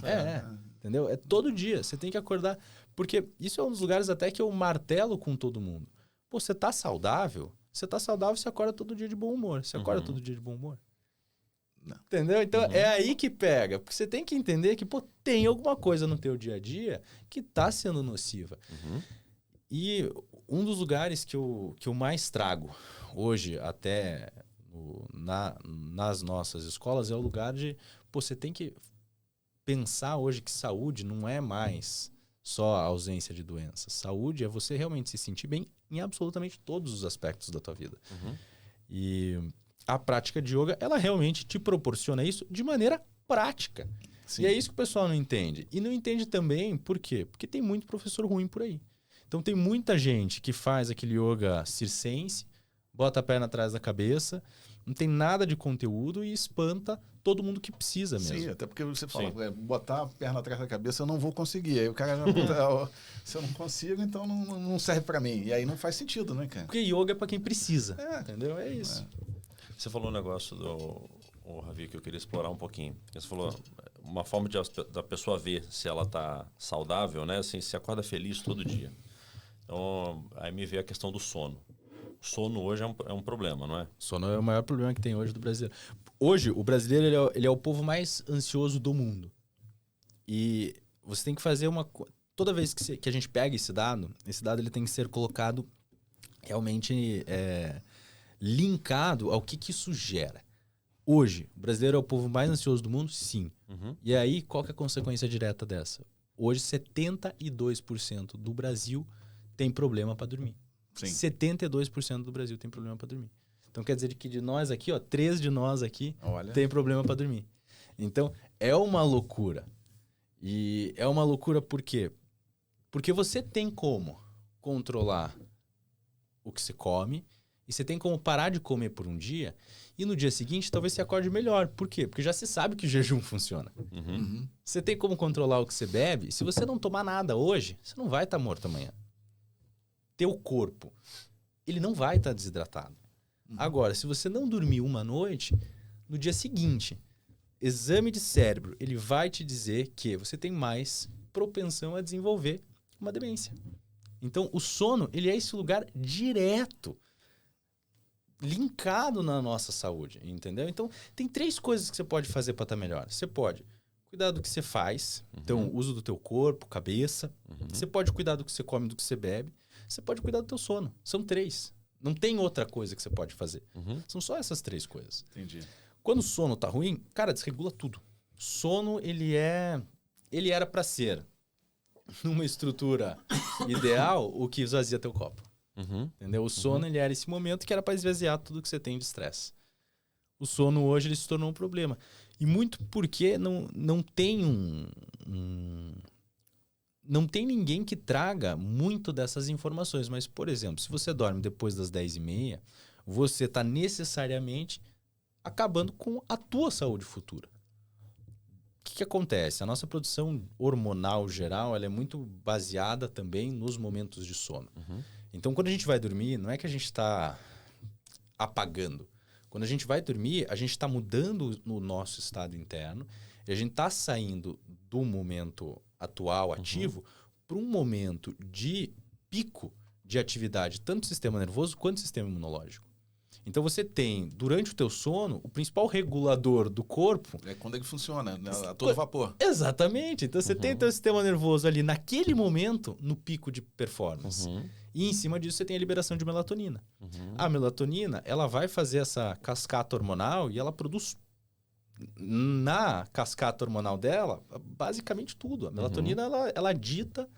Entendeu? É todo dia, você tem que acordar. Porque isso é um dos lugares até que eu martelo com todo mundo. Pô, você tá saudável? Você tá saudável, você acorda todo dia de bom humor. Você acorda todo dia de bom humor. Não. Entendeu? Então é aí que pega. Porque você tem que entender que, pô, tem alguma coisa no teu dia a dia que tá sendo nociva. E um dos lugares que eu mais trago hoje, até nas nossas escolas, é o lugar de... Pô, você tem que pensar hoje que saúde não é mais só a ausência de doenças. Saúde é você realmente se sentir bem em absolutamente todos os aspectos da tua vida. E a prática de yoga, ela realmente te proporciona isso de maneira prática. Sim. E é isso que o pessoal não entende. E não entende também por quê? Porque tem muito professor ruim por aí. Então tem muita gente que faz aquele yoga circense, bota a perna atrás da cabeça, não tem nada de conteúdo e espanta todo mundo que precisa mesmo. Sim, até porque você fala, botar a perna atrás da cabeça eu não vou conseguir. Aí o cara já se eu não consigo, então não serve para mim. E aí não faz sentido, né, cara? Porque yoga é para quem precisa, entendeu? É isso. Você falou um negócio Ravi, que eu queria explorar um pouquinho. Você falou uma forma da pessoa ver se ela está saudável, né? Assim, se acorda feliz todo dia. Então, aí me veio a questão do sono. O sono hoje é um problema, não é? Sono é o maior problema que tem hoje do brasileiro. Hoje, o brasileiro ele é o povo mais ansioso do mundo. E você tem que fazer toda vez que a gente pega esse dado ele tem que ser colocado realmente linkado ao que isso gera. Hoje, o brasileiro é o povo mais ansioso do mundo? Sim. E aí, qual que é a consequência direta dessa? Hoje, 72% do Brasil tem problema para dormir. Sim. 72% do Brasil tem problema para dormir. Então, quer dizer que de nós aqui, 3 de nós aqui tem problema para dormir. Então, é uma loucura. E é uma loucura por quê? Porque você tem como controlar o que você come e você tem como parar de comer por um dia e no dia seguinte talvez você acorde melhor. Por quê? Porque já se sabe que o jejum funciona. Você tem como controlar o que você bebe. Se você não tomar nada hoje, você não vai estar morto amanhã. Teu corpo, ele não vai estar desidratado. Agora, se você não dormir uma noite, no dia seguinte, exame de cérebro, ele vai te dizer que você tem mais propensão a desenvolver uma demência. Então, o sono, ele é esse lugar direto, linkado na nossa saúde, entendeu? Então, tem 3 coisas que você pode fazer para estar melhor. Você pode cuidar do que você faz, então, uso do teu corpo, cabeça. Você pode cuidar do que você come, do que você bebe. Você pode cuidar do teu sono. São 3. Não tem outra coisa que você pode fazer. São só essas 3 coisas. Entendi. Quando o sono tá ruim, cara, desregula tudo. Sono, ele era para ser, numa estrutura ideal, o que esvazia teu copo. Entendeu? O sono, ele era esse momento que era para esvaziar tudo que você tem de estresse. O sono hoje, ele se tornou um problema. E muito porque não tem não tem ninguém que traga muito dessas informações. Mas, por exemplo, se você dorme depois das 10h30, você está necessariamente acabando com a tua saúde futura. O que acontece? A nossa produção hormonal geral ela é muito baseada também nos momentos de sono. Então, quando a gente vai dormir, não é que a gente está apagando. Quando a gente vai dormir, a gente está mudando no nosso estado interno e a gente está saindo do momento atual, ativo, para um momento de pico de atividade, tanto do sistema nervoso quanto do sistema imunológico. Então você tem, durante o teu sono, o principal regulador do corpo... É quando ele funciona, né? A todo vapor. Exatamente. Então você tem o teu sistema nervoso ali, naquele momento, no pico de performance. E em cima disso você tem a liberação de melatonina. A melatonina, ela vai fazer essa cascata hormonal e ela produz... Na cascata hormonal dela, basicamente tudo. A melatonina, ela dita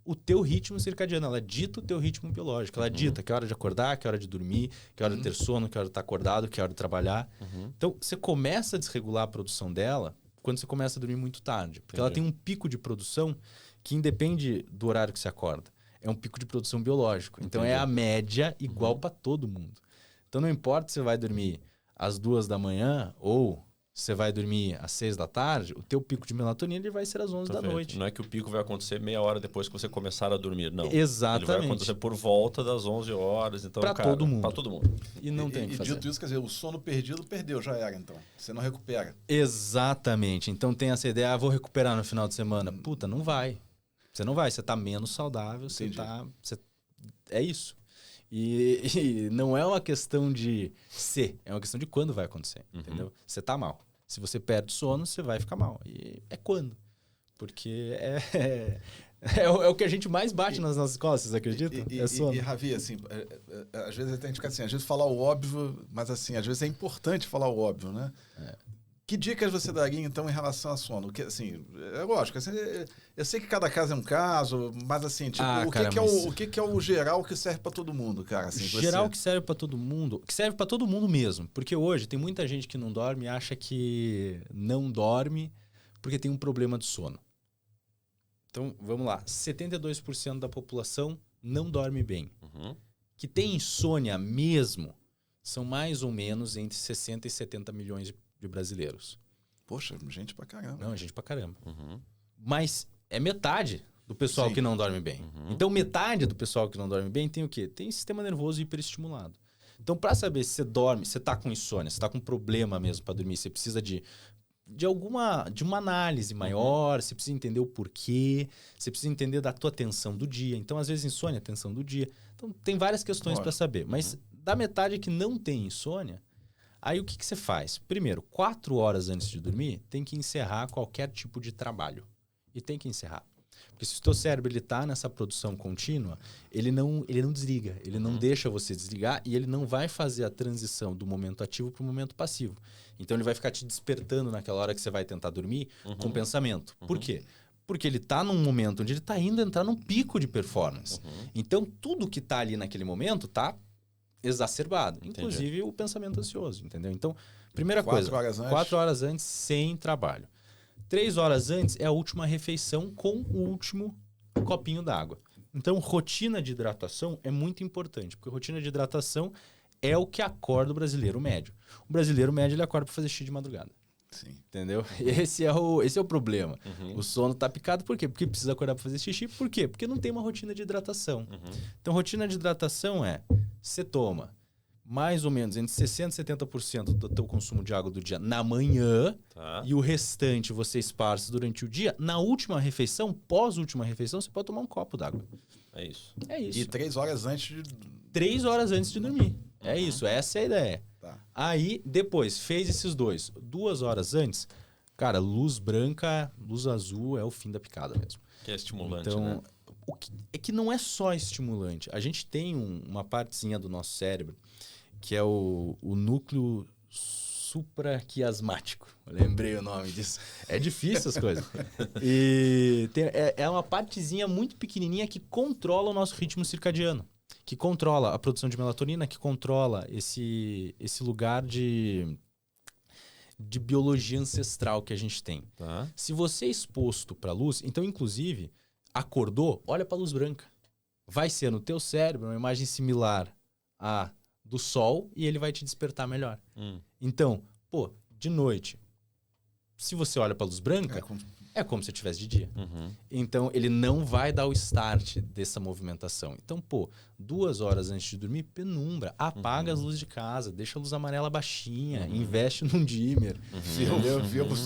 o teu ritmo circadiano, ela dita o teu ritmo biológico. Ela dita que é hora de acordar, que é hora de dormir, que é hora de ter sono, que é hora de estar acordado, que é hora de trabalhar. Então, você começa a desregular a produção dela quando você começa a dormir muito tarde. Porque ela tem um pico de produção que independe do horário que você acorda. É um pico de produção biológico. Então, é a média igual para todo mundo. Então, não importa se você vai dormir às 2 da manhã ou você vai dormir às 6 da tarde, o teu pico de melatonina ele vai ser às 11 da noite. Não é que o pico vai acontecer meia hora depois que você começar a dormir, não. Exatamente. Ele vai acontecer por volta das 11 horas. Então, Para todo mundo. Para todo mundo. E não tem o que fazer. E dito isso, quer dizer, o sono perdido, perdeu, já era então. Você não recupera. Exatamente. Então tem essa ideia, vou recuperar no final de semana. Puta, não vai. Você não vai, você tá menos saudável, é isso. E não é uma questão de se, é uma questão de quando vai acontecer, entendeu? Você tá mal. Se você perde sono, você vai ficar mal. E é quando? Porque é o que a gente mais bate nas nossas escolas, vocês acreditam? É sono. E Ravi, assim, às vezes a gente fica assim, às vezes falar o óbvio, mas assim, às vezes é importante falar o óbvio, né? Que dicas você daria, então, em relação a sono? Que, assim, é lógico, assim, eu sei que cada caso é um caso, mas assim, tipo, o que é o geral que serve para todo mundo, cara? Assim, geral que serve para todo mundo, que serve para todo mundo mesmo. Porque hoje tem muita gente que não dorme e acha que não dorme porque tem um problema de sono. Então, vamos lá. 72% da população não dorme bem. Que tem insônia mesmo são mais ou menos entre 60 e 70 milhões de brasileiros. Poxa, gente pra caramba. Não, gente pra caramba. Mas é metade do pessoal que não dorme bem. Então, metade do pessoal que não dorme bem tem o quê? Tem sistema nervoso hiperestimulado. Então, para saber se você dorme, se você tá com insônia, se tá com problema mesmo para dormir, você precisa de uma análise maior, você precisa entender o porquê, você precisa entender da tua tensão do dia. Então, às vezes, insônia é tensão do dia. Então, tem várias questões para saber. Mas da metade que não tem insônia, aí o que você faz? Primeiro, 4 horas antes de dormir, tem que encerrar qualquer tipo de trabalho. E tem que encerrar. Porque se o teu cérebro está nessa produção contínua, ele não desliga, ele não deixa você desligar e ele não vai fazer a transição do momento ativo para o momento passivo. Então ele vai ficar te despertando naquela hora que você vai tentar dormir com pensamento. Por quê? Porque ele está num momento onde ele está indo entrar num pico de performance. Então tudo que está ali naquele momento está exacerbado. Inclusive o pensamento ansioso, entendeu? Então, primeira coisa, 4 horas antes sem trabalho. 3 horas antes é a última refeição com o último copinho d'água. Então, rotina de hidratação é muito importante, porque rotina de hidratação é o que acorda o brasileiro médio. O brasileiro médio ele acorda para fazer xixi de madrugada. Sim. Entendeu? Esse é o problema. O sono tá picado por quê? Porque precisa acordar para fazer xixi. Por quê? Porque não tem uma rotina de hidratação. Então, rotina de hidratação você toma mais ou menos entre 60% e 70% do teu consumo de água do dia na manhã e o restante você esparce durante o dia. Na última refeição, pós-última refeição, você pode tomar um copo d'água. É isso. É isso. E 3 horas antes de... 3 horas antes de dormir. É isso, essa é a ideia. Tá. Aí, depois, fez esses 2 horas antes, cara, luz branca, luz azul é o fim da picada mesmo. Que é estimulante, então, né? É que não é só estimulante. A gente tem uma partezinha do nosso cérebro que é o núcleo supraquiasmático. Eu lembrei o nome disso. É difícil as coisas. E é uma partezinha muito pequenininha que controla o nosso ritmo circadiano. Que controla a produção de melatonina, que controla esse lugar de biologia ancestral que a gente tem. Se você é exposto para luz, então, inclusive, acordou, olha para a luz branca. Vai ser no teu cérebro uma imagem similar à do sol e ele vai te despertar melhor. Então, de noite, se você olha para a luz branca, é como se estivesse de dia. Então, ele não vai dar o start dessa movimentação. Então, 2 horas antes de dormir, penumbra. Apaga as luzes de casa, deixa a luz amarela baixinha, investe num dimmer.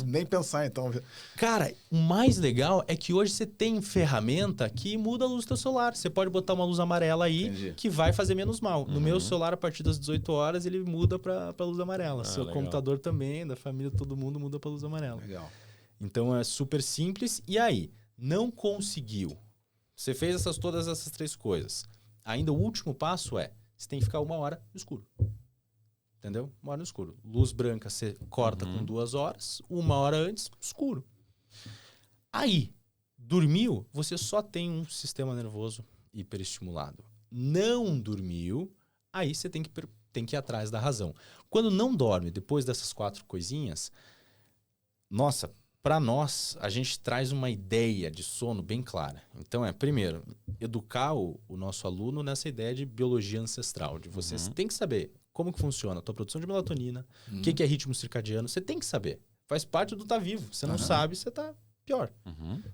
Nem pensar, então. Cara, o mais legal é que hoje você tem ferramenta que muda a luz do teu celular. Você pode botar uma luz amarela aí que vai fazer menos mal. No meu celular, a partir das 18 horas, ele muda para luz amarela. Seu computador também, da família, todo mundo muda para luz amarela. Legal. Então, é super simples. E aí, não conseguiu. Você fez todas essas 3 coisas. Ainda o último passo você tem que ficar 1 hora no escuro. Entendeu? 1 hora no escuro. Luz branca você corta com 2 horas. 1 hora antes, escuro. Aí, dormiu, você só tem um sistema nervoso hiperestimulado. Não dormiu, aí você tem que ir atrás da razão. Quando não dorme, depois dessas 4 coisinhas, nossa, para nós, a gente traz uma ideia de sono bem clara. Então, primeiro, educar o nosso aluno nessa ideia de biologia ancestral, de você tem que saber como que funciona a tua produção de melatonina, o que é ritmo circadiano, você tem que saber. Faz parte do tá vivo. Você não sabe, você tá pior.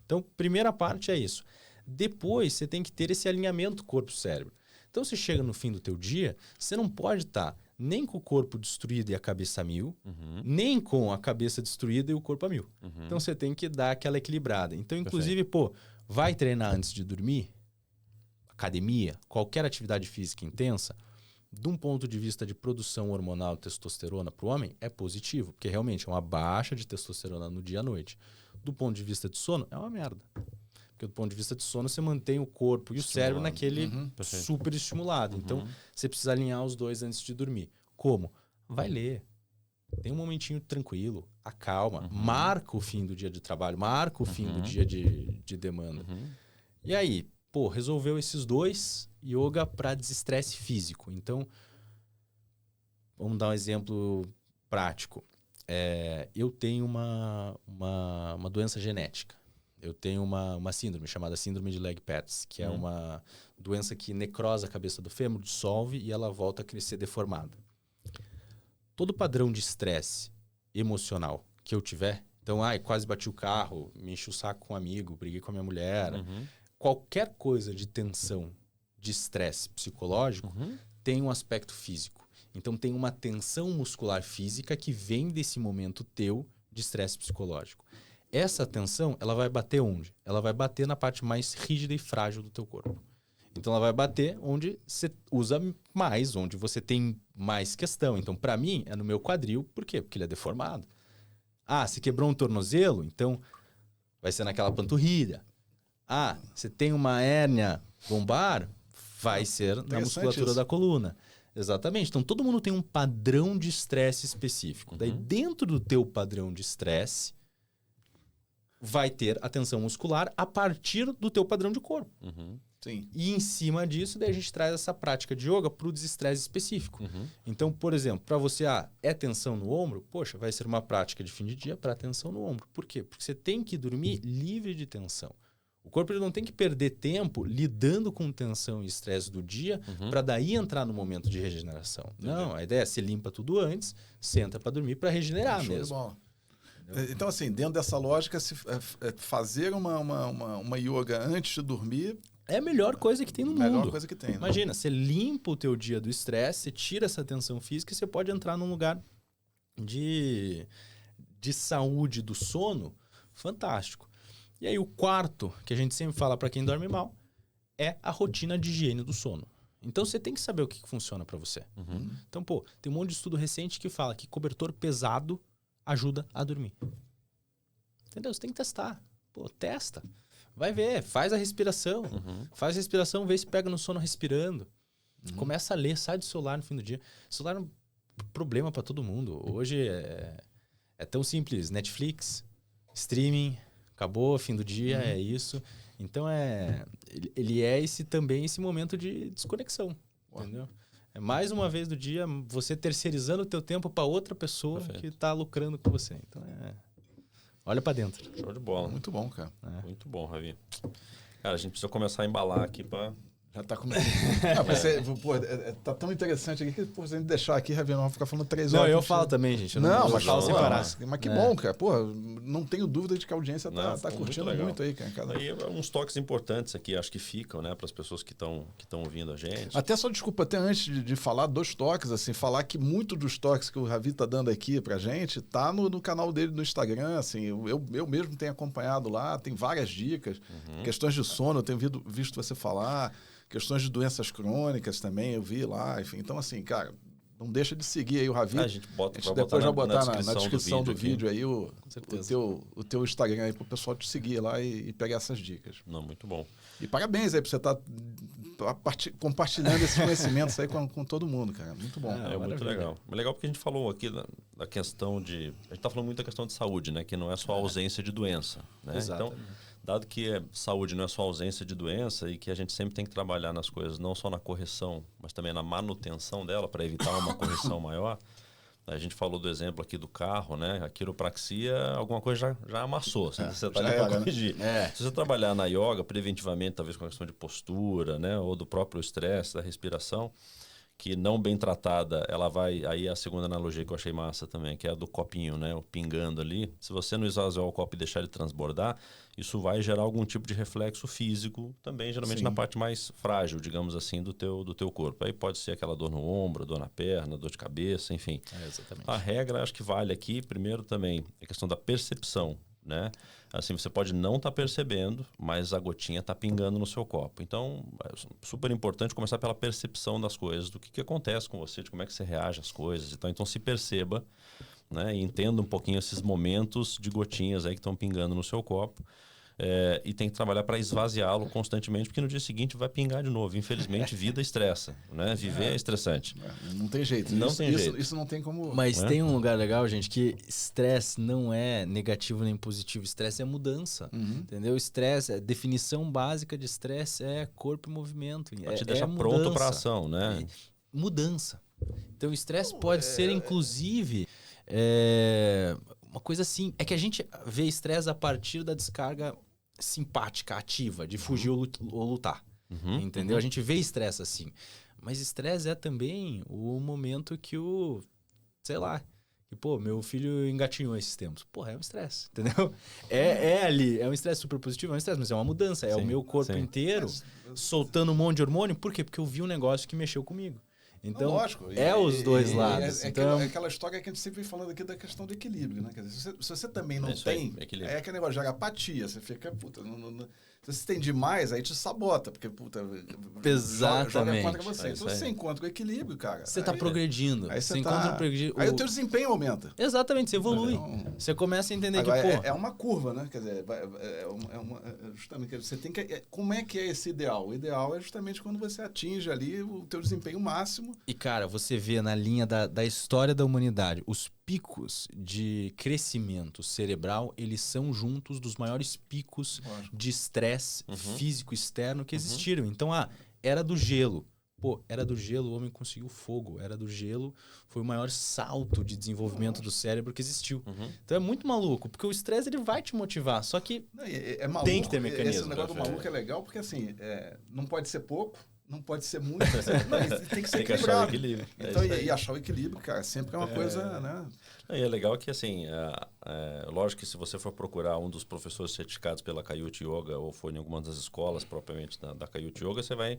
Então, primeira parte é isso. Depois, você tem que ter esse alinhamento corpo-cérebro. Então, você chega no fim do teu dia, você não pode estar nem com o corpo destruído e a cabeça a mil, nem com a cabeça destruída e o corpo a mil. Então, você tem que dar aquela equilibrada. Então, inclusive, vai treinar antes de dormir, academia, qualquer atividade física intensa, de um ponto de vista de produção hormonal de testosterona para o homem, é positivo, porque realmente é uma baixa de testosterona no dia à noite. Do ponto de vista de sono, é uma merda. Porque do ponto de vista de sono, você mantém o corpo e o cérebro naquele super estimulado. Então, você precisa alinhar os dois antes de dormir. Como? Vai ler. Tem um momentinho tranquilo, acalma. Marca o fim do dia de trabalho, marca o fim do dia de demanda. E aí, resolveu esses dois, yoga para desestresse físico. Então, vamos dar um exemplo prático. Eu tenho uma doença genética. Eu tenho uma síndrome chamada síndrome de Legg-Petz, que é uma doença que necrosa a cabeça do fêmur, dissolve e ela volta a crescer deformada. Todo padrão de estresse emocional que eu tiver, então, quase bati o carro, me enchi o saco com um amigo, briguei com a minha mulher, qualquer coisa de tensão, de estresse psicológico, tem um aspecto físico. Então, tem uma tensão muscular física que vem desse momento teu de estresse psicológico. Essa tensão, ela vai bater onde? Ela vai bater na parte mais rígida e frágil do teu corpo. Então, ela vai bater onde você usa mais, onde você tem mais questão. Então, para mim, é no meu quadril. Por quê? Porque ele é deformado. Você quebrou um tornozelo? Então, vai ser naquela panturrilha. Você tem uma hérnia lombar? Vai ser na musculatura da coluna. Exatamente. Então, todo mundo tem um padrão de estresse específico. Daí, dentro do teu padrão de estresse, vai ter a tensão muscular a partir do teu padrão de corpo. Sim. E em cima disso, daí a gente traz essa prática de yoga para o desestresse específico. Então, por exemplo, para você, é tensão no ombro? Poxa, vai ser uma prática de fim de dia para tensão no ombro. Por quê? Porque você tem que dormir livre de tensão. O corpo ele não tem que perder tempo lidando com tensão e estresse do dia para daí entrar no momento de regeneração. Não, a ideia é você limpa tudo antes, senta para dormir para regenerar mesmo. Então, assim, dentro dessa lógica, fazer uma yoga antes de dormir... É a melhor coisa que tem no mundo. Melhor coisa que tem. Imagina, você limpa o teu dia do estresse, você tira essa tensão física e você pode entrar num lugar de saúde do sono fantástico. E aí o quarto, que a gente sempre fala para quem dorme mal, é a rotina de higiene do sono. Então você tem que saber o que funciona para você. Então, tem um monte de estudo recente que fala que cobertor pesado ajuda a dormir. Entendeu? Você tem que testar. Testa. Vai ver, faz a respiração. Faz a respiração, vê se pega no sono respirando. Começa a ler, sai do celular no fim do dia. O celular é um problema para todo mundo. Hoje é tão simples. Netflix, streaming, acabou, fim do dia, é isso. Então, ele é também esse momento de desconexão. Entendeu? É mais uma vez do dia você terceirizando o teu tempo para outra pessoa que está lucrando com você. Então, olha para dentro. Show de bola. Muito bom, cara. Muito bom, Ravi. Cara, a gente precisa começar a embalar aqui para... Já tá começando. Tá tão interessante aqui que, se a gente deixar aqui, Ravi, não vai ficar falando 3 horas. Não, eu falo também, gente. Eu não mas falo sem parar. Mas que bom, cara. Não tenho dúvida de que a audiência tá curtindo muito aí, cara. Aí, uns toques importantes aqui, acho que ficam, né, para as pessoas que estão ouvindo a gente. Até só, desculpa, até antes de falar 2 toques, assim, falar que muito dos toques que o Ravi tá dando aqui pra gente tá no canal dele no Instagram, assim, eu mesmo tenho acompanhado lá, tem várias dicas, questões de sono, eu tenho visto você falar, questões de doenças crônicas também, eu vi lá, enfim. Então, assim, cara, não deixa de seguir aí o Ravi. A gente depois vai botar na descrição do vídeo aí o teu Instagram aí pro pessoal te seguir lá e pegar essas dicas. Não, muito bom. E parabéns aí por você estar compartilhando esses conhecimentos aí com todo mundo, cara. Muito bom. Muito legal. É legal porque a gente falou aqui da questão de... A gente tá falando muito da questão de saúde, né? Que não é só a ausência de doença, né? Exatamente. Então, dado que saúde não é só ausência de doença e que a gente sempre tem que trabalhar nas coisas, não só na correção, mas também na manutenção dela, para evitar uma correção maior, A gente falou do exemplo aqui do carro, né? A quiropraxia, alguma coisa já amassou. Você está ali para corrigir. Se você trabalhar na yoga, preventivamente, talvez com a questão de postura, né? Ou do próprio estresse, da respiração, que não bem tratada, ela vai... Aí a segunda analogia que eu achei massa também, que é a do copinho, né? O pingando ali. Se você não esvaziar o copo e deixar ele transbordar, isso vai gerar algum tipo de reflexo físico também, geralmente na parte mais frágil, digamos assim, do teu corpo. Aí pode ser aquela dor no ombro, dor na perna, dor de cabeça, enfim. Exatamente. A regra, acho que vale aqui, primeiro também, a questão da percepção, né? Assim, você pode não estar percebendo, mas a gotinha está pingando no seu copo. Então, é super importante começar pela percepção das coisas, do que acontece com você, de como é que você reage às coisas. Então se perceba, né? E entenda um pouquinho esses momentos de gotinhas aí que estão pingando no seu copo. E tem que trabalhar para esvaziá-lo constantemente, porque no dia seguinte vai pingar de novo. Infelizmente, vida estressa, né? Viver é estressante. Não tem jeito. Isso não tem como... Mas tem um lugar legal, gente, que estresse não é negativo nem positivo. Estresse é mudança, entendeu? Estresse, a definição básica de estresse é corpo e movimento. Pra te deixar pronto para ação, né? Mudança. Então, o estresse pode ser, inclusive... uma coisa assim, é que a gente vê estresse a partir da descarga simpática, ativa, de fugir ou lutar, entendeu? A gente vê estresse assim, mas estresse é também o momento que sei lá, que, meu filho engatinhou esses tempos. É um estresse, entendeu? É ali, é um estresse super positivo, é um estresse, mas é uma mudança, é o meu corpo inteiro soltando um monte de hormônio. Por quê? Porque eu vi um negócio que mexeu comigo. Então, lógico. Os dois lados. É aquela história que a gente sempre vem falando aqui da questão do equilíbrio, né? Quer dizer, se você também não tem, é aquele negócio, gera apatia, você fica, se você tem demais, aí te sabota, porque, joga contra você. Então, você encontra o equilíbrio, cara. Você tá progredindo. Aí você encontra o Aí o teu desempenho aumenta. Exatamente, você evolui. Você começa a entender que, é uma curva, né? Quer dizer, justamente, você tem que... Como é que é esse ideal? O ideal é justamente quando você atinge ali o teu desempenho máximo. E, cara, você vê na linha da história da humanidade, os picos de crescimento cerebral, eles são juntos dos maiores picos de estresse físico externo que existiram. Então, era do gelo. Era do gelo, o homem conseguiu fogo. Era do gelo, foi o maior salto de desenvolvimento do cérebro que existiu. Então é muito maluco, porque o estresse ele vai te motivar, só que maluco, tem que ter mecanismo. Esse negócio do maluco é legal, porque assim, não pode ser pouco, não pode ser muito, tem que ser equilibrado. Achar o equilíbrio. Então, e achar o equilíbrio, cara, sempre é uma coisa, né? E é legal que, assim, lógico que se você for procurar um dos professores certificados pela Kayut Yoga ou for em alguma das escolas propriamente da Kayut Yoga, você vai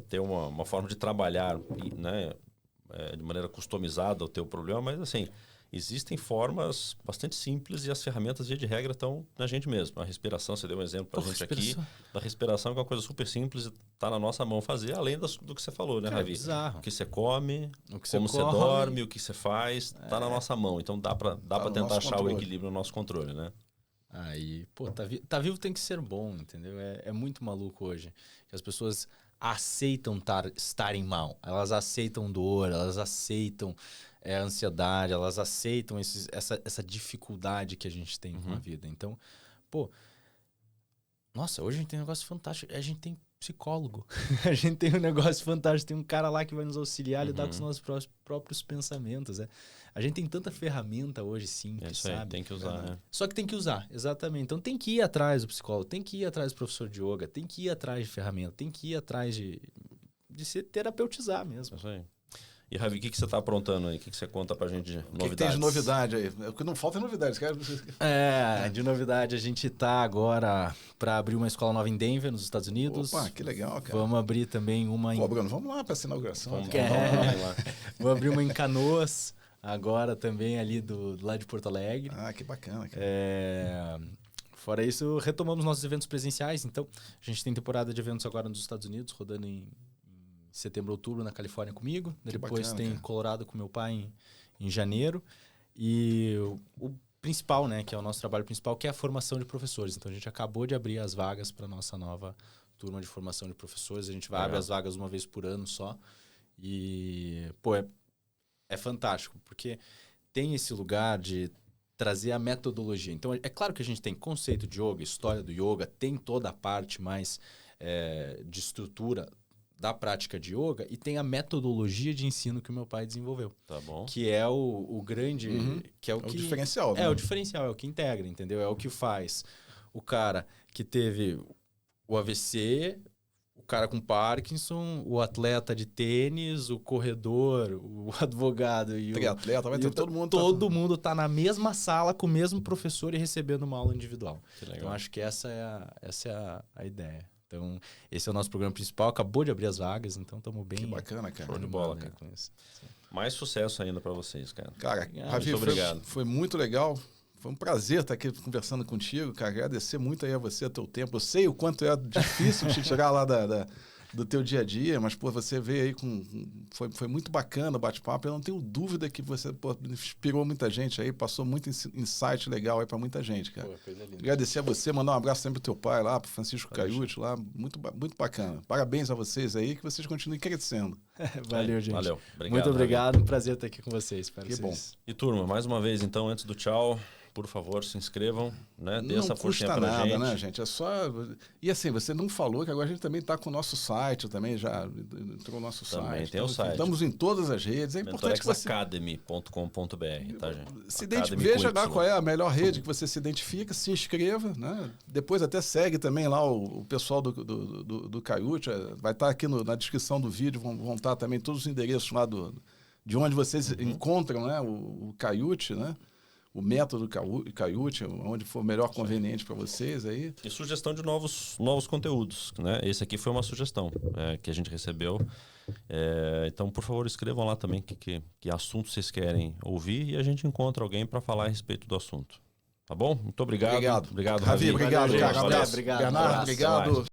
ter uma forma de trabalhar, né, de maneira customizada o teu problema, mas, assim, existem formas bastante simples e as ferramentas, via de regra, estão na gente mesmo. A respiração, você deu um exemplo para a gente aqui. Da respiração, que é uma coisa super simples e está na nossa mão fazer, além do que você falou, né, Ravi? Bizarro. O que você come, como você dorme, o que você faz, está na nossa mão. Então dá para tentar achar o equilíbrio no nosso controle, né? Aí, tá vivo tem que ser bom, entendeu? É muito maluco hoje. Que as pessoas aceitam estarem mal. Elas aceitam dor, elas aceitam... ansiedade, elas aceitam essa dificuldade que a gente tem com a vida. Então, nossa, hoje a gente tem um negócio fantástico. A gente tem psicólogo. A gente tem um negócio fantástico. Tem um cara lá que vai nos auxiliar a lidar com os nossos próprios pensamentos. A gente tem tanta ferramenta hoje, simples, sabe? Tem que usar, né? Só que tem que usar, exatamente. Então tem que ir atrás do psicólogo, tem que ir atrás do professor de yoga, tem que ir atrás de ferramenta, tem que ir atrás de se terapeutizar mesmo. Isso aí. E, Ravi, o que você está aprontando aí? O que você conta pra gente de novidades? O que tem de novidade aí? O que não falta é novidades. De novidade, a gente tá agora para abrir uma escola nova em Denver, nos Estados Unidos. Opa, que legal, cara. Vamos abrir também uma em... Bruno, vamos lá para essa inauguração. Vamos lá. Vamos abrir uma em Canoas, agora também ali do lado de Porto Alegre. Que bacana, cara. Fora isso, retomamos nossos eventos presenciais. Então, a gente tem temporada de eventos agora nos Estados Unidos, rodando em setembro, outubro na Califórnia comigo. Depois bacana, tem Colorado com meu pai em janeiro. E o principal, né, que é o nosso trabalho principal, que é a formação de professores. Então, a gente acabou de abrir as vagas para a nossa nova turma de formação de professores. A gente vai abrir as vagas uma vez por ano só. E, é fantástico, porque tem esse lugar de trazer a metodologia. Então, é claro que a gente tem conceito de yoga, história do yoga, tem toda a parte mais de estrutura da prática de yoga e tem a metodologia de ensino que o meu pai desenvolveu. Tá bom. Que é o grande... Que é o diferencial. É o diferencial, é o que integra, entendeu? É o que faz o cara que teve o AVC, o cara com Parkinson, o atleta de tênis, o corredor, o advogado e triatleta, vai ter todo mundo. Todo mundo tá na mesma sala com o mesmo professor e recebendo uma aula individual. Que legal. Então, acho que essa é a ideia. Então, esse é o nosso programa principal. Acabou de abrir as vagas, então estamos bem... Que bacana, cara. Show de bola, cara. Com isso. Mais sucesso ainda para vocês, cara. Cara, muito obrigado. Foi muito legal. Foi um prazer estar aqui conversando contigo, cara. Agradecer muito aí a você, o teu tempo. Eu sei o quanto é difícil te tirar lá do teu dia a dia, mas, pô, você veio aí foi muito bacana o bate-papo. Eu não tenho dúvida que você, pô, inspirou muita gente aí, passou muito insight legal aí para muita gente, cara. Pô, coisa linda. Agradecer a você, mandar um abraço sempre pro teu pai lá, pro Francisco Caiute lá. Muito bacana. Parabéns a vocês aí, que vocês continuem crescendo. Valeu, gente. Valeu. Obrigado, muito obrigado. Um prazer estar aqui com vocês. Que bom. E turma, mais uma vez, então, antes do tchau, por favor, se inscrevam, né? Dê essa forcinha pra nada, gente. né, gente? É só... E assim, você não falou que agora a gente também está com o nosso site, também já entrou o nosso Também site. tem o site. Estamos em todas as redes. É importante que você... mentorexacademy.com.br, tá, gente? Veja lá qual é a melhor rede que você se identifica, se inscreva, né? Depois até segue também lá o pessoal do Caiute. Vai estar aqui na descrição do vídeo, vão estar também todos os endereços lá de onde vocês encontram, né? O Caiute, né? O método Caiute, onde for melhor conveniente para vocês aí. E sugestão de novos conteúdos, né? Esse aqui foi uma sugestão que a gente recebeu. Então, por favor, escrevam lá também que assunto vocês querem ouvir e a gente encontra alguém para falar a respeito do assunto. Tá bom? Muito obrigado. Obrigado. Obrigado, Ravi. Obrigado, Valeu, cara. gente. Abraço. Obrigado. Bernardo, Abraço. obrigado.